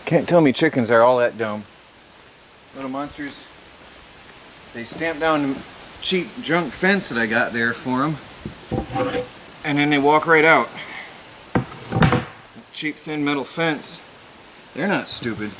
Can't tell me chickens are all that dumb. Little monsters. They stamped down the cheap junk fence that I got there for them, and then they walk right out. Cheap thin metal fence. They're not stupid.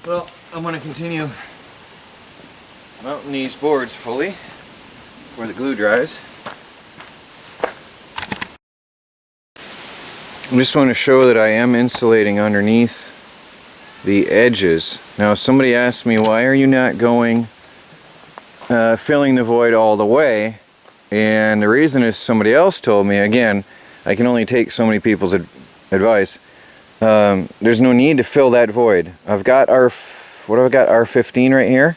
Well, I'm going to continue mounting these boards fully before the glue dries. I just want to show that I am insulating underneath the edges. Now somebody asked me, why are you not going filling the void all the way? And the reason is, somebody else told me, again, I can only take so many people's advice. There's no need to fill that void. I've got R15 right here,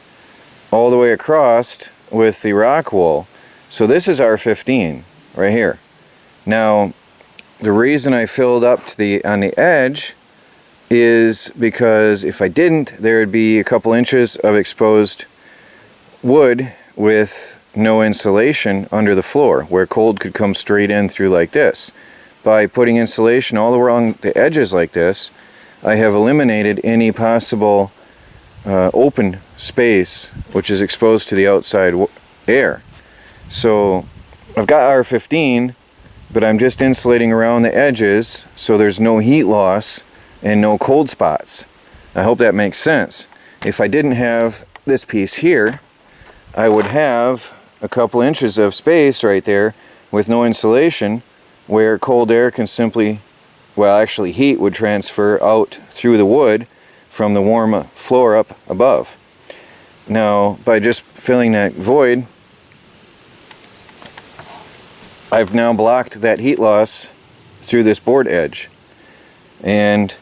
all the way across with the rock wool. So this is R15 right here. Now, the reason I filled up to on the edge is because if I didn't, there would be a couple inches of exposed wood with no insulation under the floor, where cold could come straight in through like this. By putting insulation all around the edges like this, I have eliminated any possible open space which is exposed to the outside air. So I've got R15, but I'm just insulating around the edges so there's no heat loss and no cold spots. I hope that makes sense. If I didn't have this piece here, I would have a couple inches of space right there with no insulation, where cold air can simply, well, actually heat would transfer out through the wood from the warm floor up above. Now, by just filling that void, I've now blocked that heat loss through this board edge. And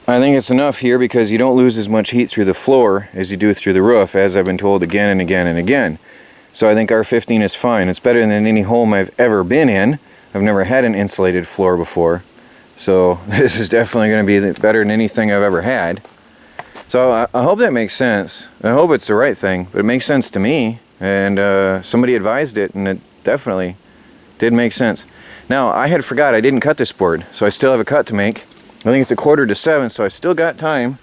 I think it's enough here because you don't lose as much heat through the floor as you do through the roof, as I've been told again and again and again. So I think R15 is fine. It's better than any home I've ever been in. I've never had an insulated floor before, so this is definitely going to be better than anything I've ever had. So I hope that makes sense. I hope it's the right thing, but it makes sense to me, and somebody advised it, and it definitely did make sense. Now, I had forgot I didn't cut this board, so I still have a cut to make. I think it's 6:45, so I still got time.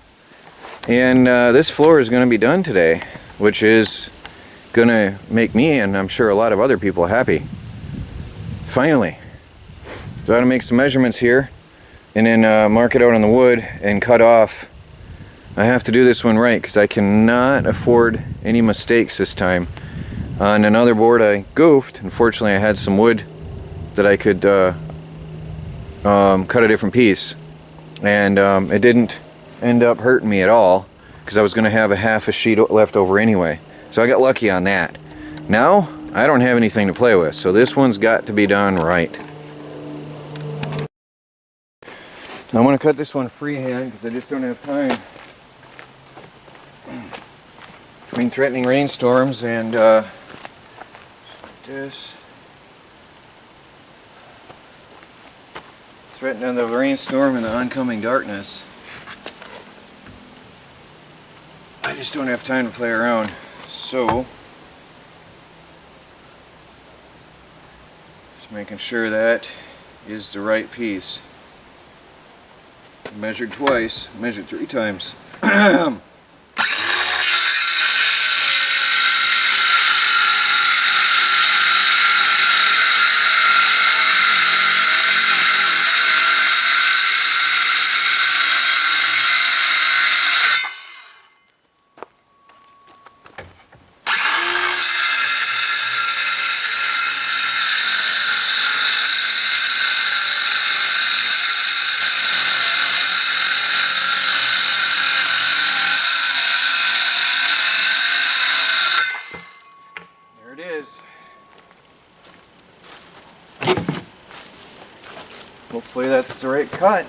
And this floor is going to be done today, which is going to make me, and I'm sure a lot of other people, happy. Finally. So I'm going to make some measurements here and then mark it out on the wood and cut off. I have to do this one right because I cannot afford any mistakes this time. On another board I goofed. Unfortunately, I had some wood that I could cut a different piece, and it didn't end up hurting me at all because I was going to have a half a sheet left over anyway. So I got lucky on that. Now I don't have anything to play with, so this one's got to be done right. I'm going to cut this one freehand because I just don't have time. Between threatening rainstorms and this, threatening the rainstorm and the oncoming darkness. I just don't have time to play around. So, just making sure that is the right piece. Measured twice, measured 3 times. There it is. Hopefully that's the right cut.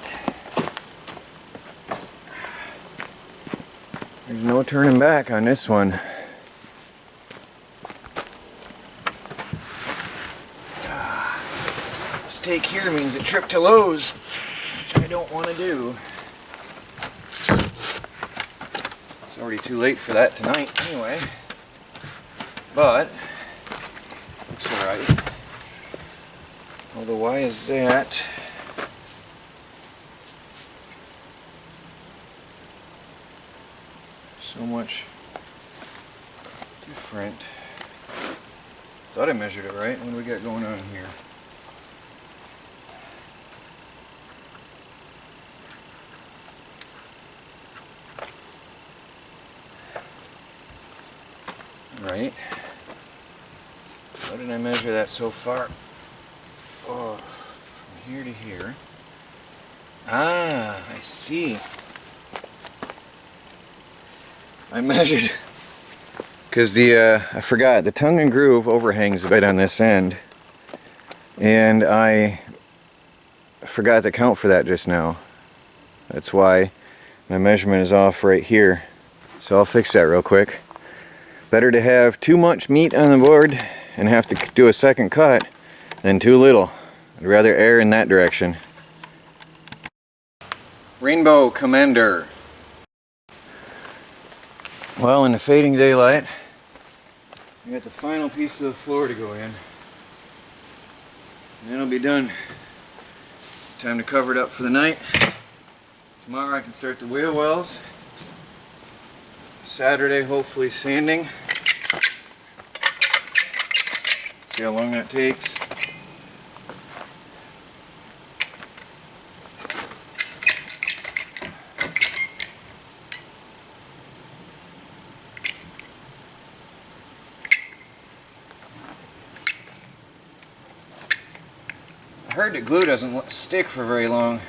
There's no turning back on this one. Mistake here means a trip to Lowe's, which I don't want to do. It's already too late for that tonight anyway. But looks alright. Although why is that? So much different. Thought I measured it right. What do we got going on here? Right. How did I measure that so far? Oh, from here to here. Ah, I see. I measured, because I forgot, the tongue and groove overhangs a bit on this end, and I forgot to count for that just now. That's why my measurement is off right here. So I'll fix that real quick. Better to have too much meat on the board and have to do a second cut than too little. I'd rather err in that direction. Rainbow Commander. Well, in the fading daylight, we got the final piece of the floor to go in. And then it'll be done. Time to cover it up for the night. Tomorrow I can start the wheel wells. Saturday, hopefully sanding. See how long that takes. I heard that glue doesn't stick for very long.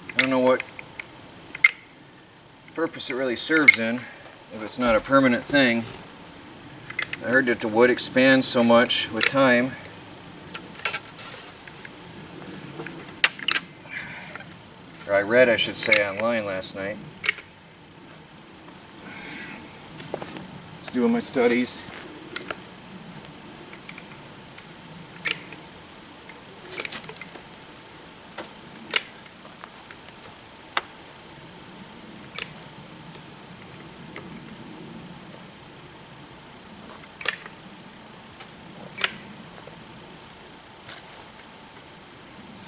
I don't know what purpose it really serves in if it's not a permanent thing. I heard that the wood expands so much with time. Or I read, I should say, online last night. Just doing my studies.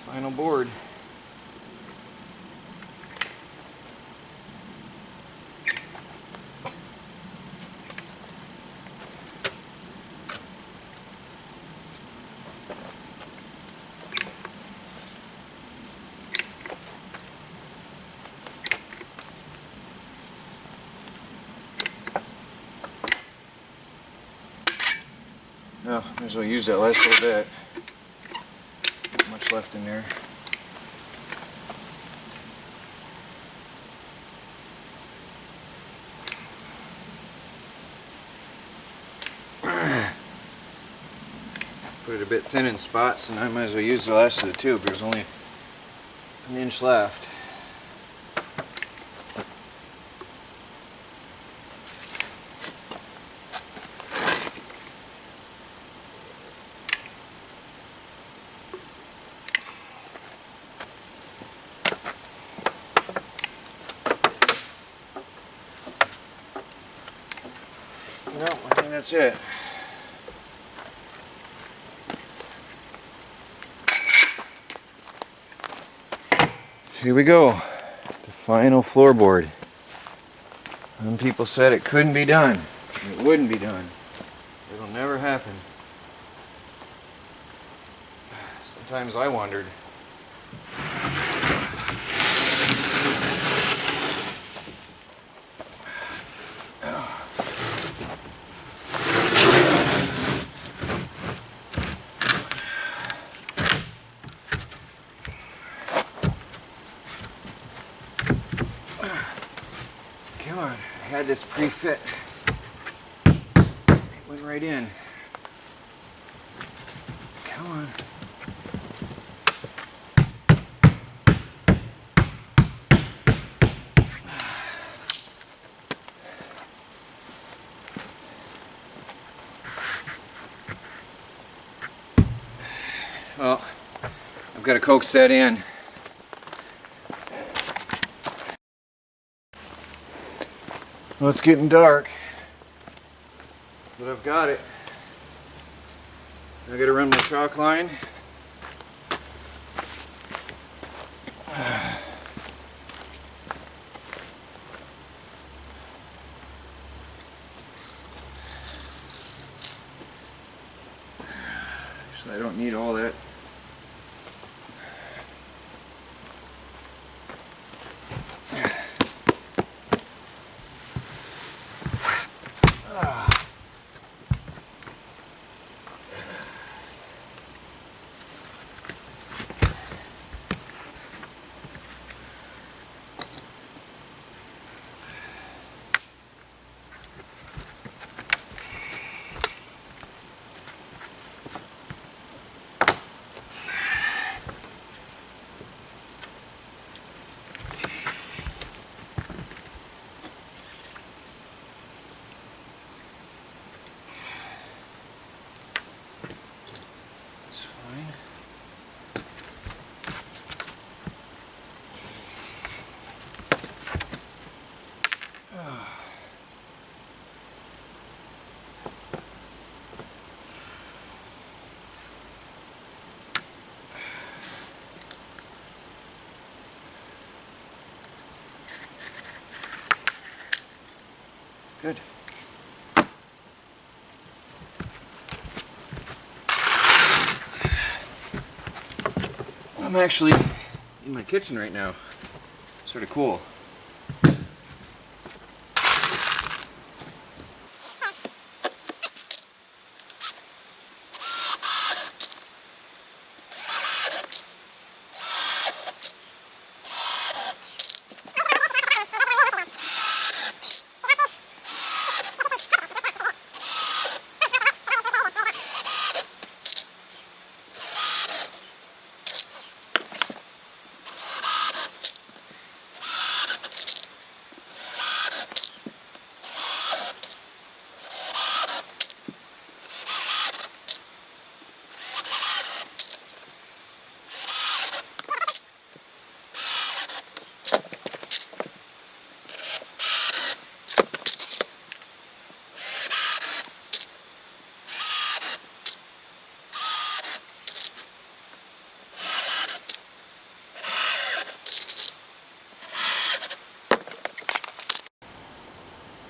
Final board. Oh, might as well use that last little bit. Not much left in there. Put it a bit thin in spots, and I might as well use the last of the tube. There's only an inch left. That's it. Here we go. The final floorboard. Some people said it couldn't be done. It wouldn't be done. It'll never happen. Sometimes I wondered. Come on, I had this pre-fit. It went right in. Come on. Well, I've got to coax that in. Well, it's getting dark, but I've got it. I got to run my chalk line. Actually, I don't need all that. Good. I'm actually in my kitchen right now. Sort of cool.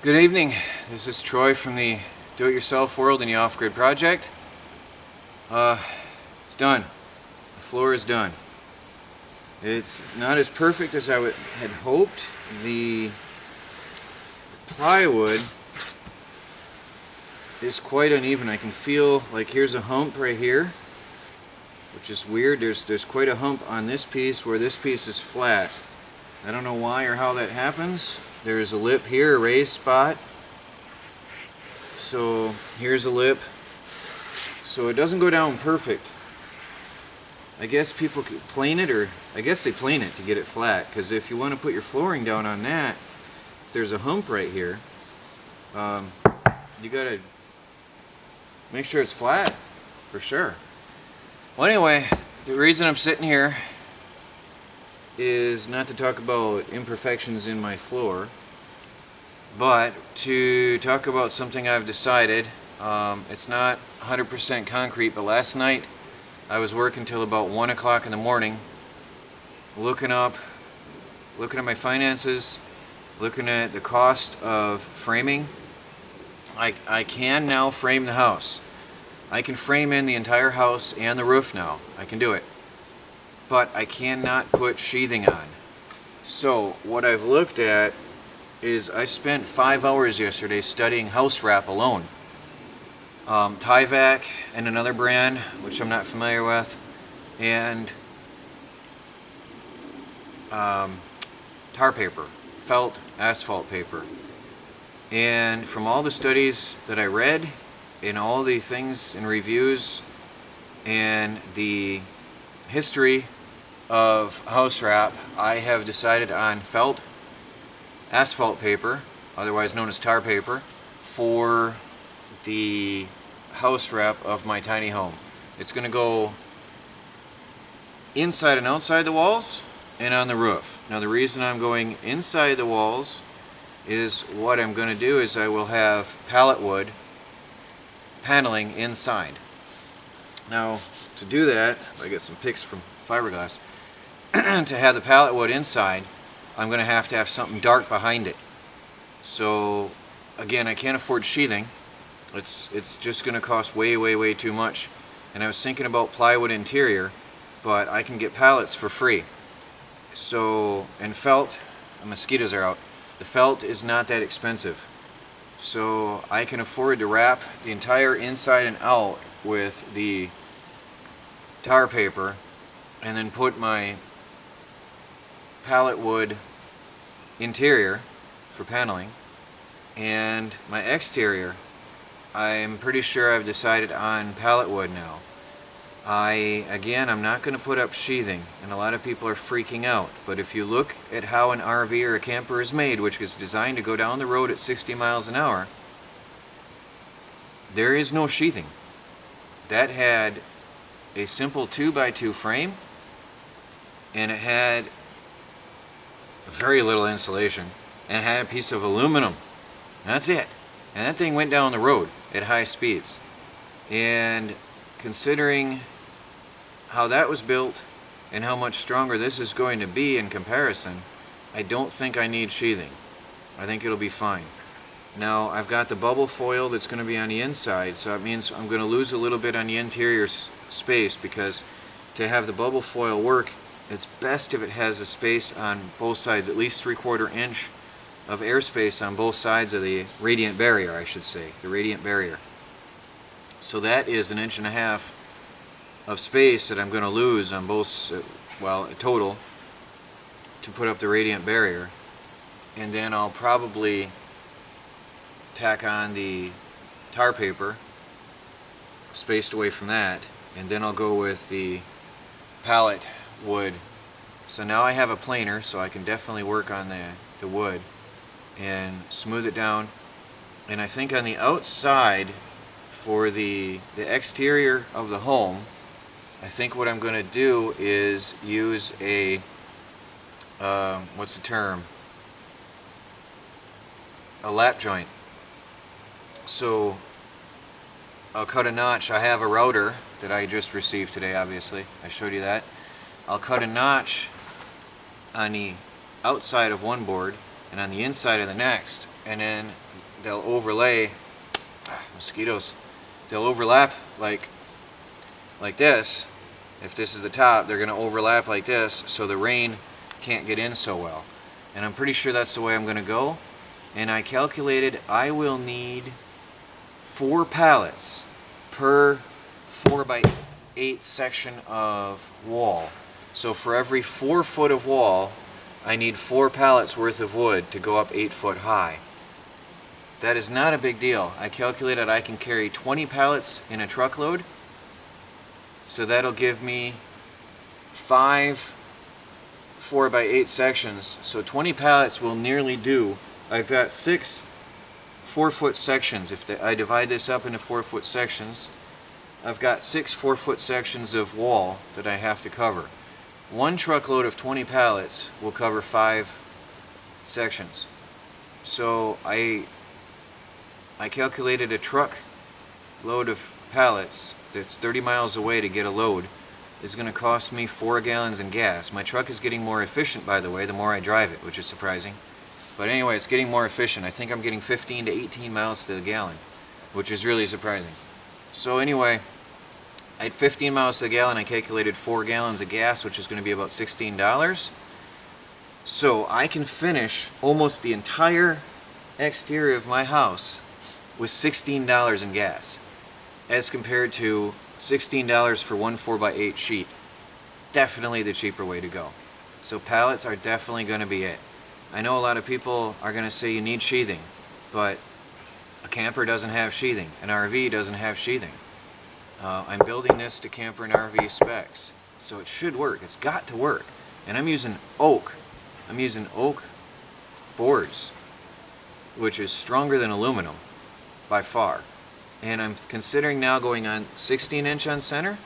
Good evening, this is Troy from the Do-It-Yourself World and the Off-Grid Project. It's done. The floor is done. It's not as perfect as I had hoped. The plywood is quite uneven. I can feel like here's a hump right here, which is weird. There's quite a hump on this piece where this piece is flat. I don't know why or how that happens. There's a lip here, a raised spot. So here's a lip. So it doesn't go down perfect. I guess people could plane it, or I guess they plane it to get it flat, because if you want to put your flooring down on that, there's a hump right here. You gotta make sure it's flat, for sure. Well, anyway, the reason I'm sitting here is not to talk about imperfections in my floor, but to talk about something I've decided It's not 100% concrete, but last night I was working till about 1 o'clock in the morning, looking at my finances, looking at the cost of framing. I can now frame the house. I can frame in the entire house and the roof now. I can do it. But I cannot put sheathing on. So what I've looked at is I spent 5 hours yesterday studying house wrap alone. Tyvek and another brand, which I'm not familiar with, and tar paper, felt asphalt paper. And from all the studies that I read, and all the things and reviews, and the history of house wrap, I have decided on felt asphalt paper, otherwise known as tar paper, for the house wrap of my tiny home. It's going to go inside and outside the walls and on the roof. Now the reason I'm going inside the walls is what I'm going to do is I will have pallet wood paneling inside. Now to do that, I get some picks from fiberglass, to have the pallet wood inside, I'm going to have something dark behind it. So again, I can't afford sheathing. It's just going to cost way too much. And I was thinking about plywood interior, but I can get pallets for free. So, and felt, the mosquitoes are out. The felt is not that expensive. So I can afford to wrap the entire inside and out with the tar paper and then put my pallet wood interior for paneling, and my exterior, I'm pretty sure I've decided on pallet wood now. I'm not going to put up sheathing, and a lot of people are freaking out, but if you look at how an RV or a camper is made, which is designed to go down the road at 60 miles an hour, there is no sheathing. That had a simple 2x2 frame, and it had very little insulation, and it had a piece of aluminum. And that's it. And that thing went down the road at high speeds. And considering how that was built and how much stronger this is going to be in comparison, I don't think I need sheathing. I think it'll be fine. Now I've got the bubble foil that's going to be on the inside, so that means I'm going to lose a little bit on the interior space, because to have the bubble foil work, it's best if it has a space on both sides, at least 3/4 inch of airspace on both sides of the radiant barrier, I should say, the radiant barrier. So that is 1.5 inches of space that I'm going to lose on both, well, total, to put up the radiant barrier. And then I'll probably tack on the tar paper spaced away from that, and then I'll go with the pallet wood. So now I have a planer, so I can definitely work on the wood and smooth it down. And I think on the outside, for the exterior of the home, I think what I'm going to do is use a what's the term? A lap joint. So I'll cut a notch. I have a router that I just received today, obviously. I showed you that. I'll cut a notch on the outside of one board and on the inside of the next, and then they'll overlay, mosquitoes, they'll overlap like this. If this is the top, they're going to overlap like this, so the rain can't get in so well. And I'm pretty sure that's the way I'm going to go. And I calculated I will need 4 pallets per 4x8 section of wall. So for every 4 foot of wall, I need 4 pallets worth of wood to go up 8 foot high. That is not a big deal. I calculated I can carry 20 pallets in a truckload, so that'll give me 5 4x8 sections. So 20 pallets will nearly do. I've got 6 4-foot sections. If I divide this up into 4-foot sections, I've got 6 4-foot sections of wall that I have to cover. One truckload of 20 pallets will cover 5 sections. So I calculated a truck load of pallets that's 30 miles away to get a load is going to cost me 4 gallons in gas. My truck is getting more efficient, by the way, the more I drive it, which is surprising. But anyway, it's getting more efficient. I think I'm getting 15 to 18 miles to the gallon, which is really surprising. So anyway, at 15 miles to the gallon, I calculated 4 gallons of gas, which is going to be about $16. So I can finish almost the entire exterior of my house with $16 in gas, as compared to $16 for one 4x8 sheet. Definitely the cheaper way to go. So pallets are definitely going to be it. I know a lot of people are going to say you need sheathing, but a camper doesn't have sheathing. An RV doesn't have sheathing. I'm building this to camper and RV specs, so it should work. It's got to work. And I'm using oak. I'm using oak boards, which is stronger than aluminum by far. And I'm considering now going on 16-inch on center,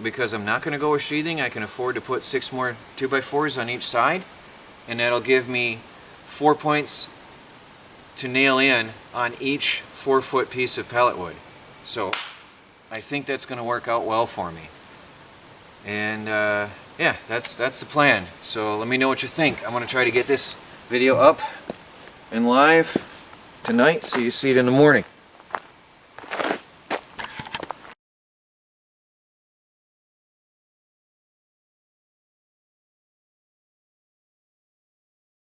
because I'm not going to go with sheathing. I can afford to put 6 more 2x4s on each side, and that'll give me 4 points to nail in on each 4-foot piece of pallet wood. So I think that's going to work out well for me. And yeah, that's the plan. So let me know what you think. I'm going to try to get this video up and live tonight so you see it in the morning.